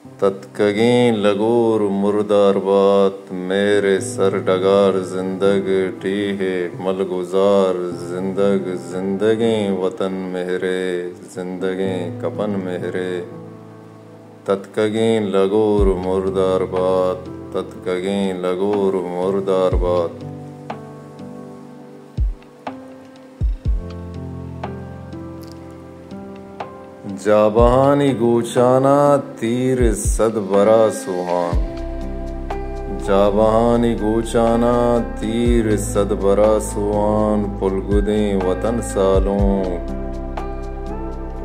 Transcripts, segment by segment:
तत्कगीं लगूर मुर्दार बात मेरे सर डगार जिंदग टीहे मलगुजार जिंदग जिंदगी वतन मेरे जिंदगी कपन मेरे। तत्कगीं लगूर मुर्दार बात तत्कगीं लगूर मुर्दार बात। जाबहानी गूचाना तीर सद बरा सुहान। जाबहानी गूचाना तीर सद बरा सुहान पुलगुदें वतन सालों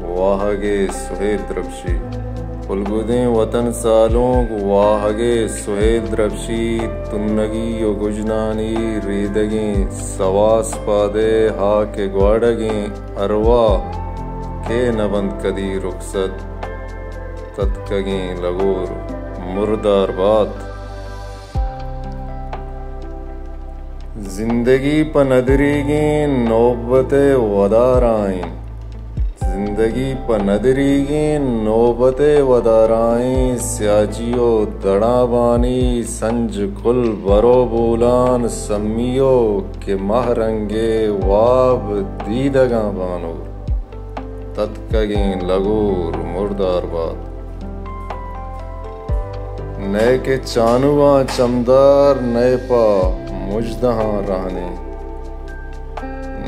वाहगे सुहेल द्रबशी। पुलगुदें वतन सालों वाहगे सुहेल द्रबशी तुन्नगी यो गुजनानी रीदगी सवास पादे हा के ग्वाडगी अरवा के नबंद कदी रुखसत। तत्कगीं लगूर मुर्दार बात। जिंदगी प नदरीगीं नौबते वदाराइन। जिंदगी प नदरीगीं नौबते वदाराइन स्याजियो दड़ाबानी संज कुल बरो बोलान सम्मियो के महरंगे वाब दीदगा बानूर। तत्कगीं लगूर मुर्दार बात। नए के चानुआ चमदार नए पा मुजदहां रहने।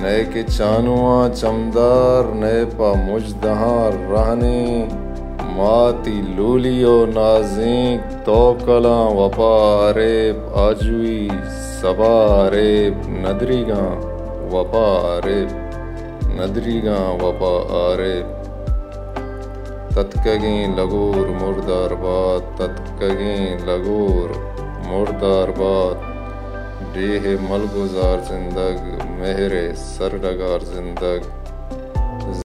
नए के चानुआ चमदार नए पा मुजदहां रहने माती लूलियो नाज़ीक तोकला वपा अरेब आजुई सबा अरेब नदरीगा वपा अरेब नदरीगा वपा आरेब। तत्कगीं लगूर मुर्दार बात तत्कगीं लगूर मुर्दार बात। डीहे मलगुजार जिंदग मेहरे सर डगार जिंदग।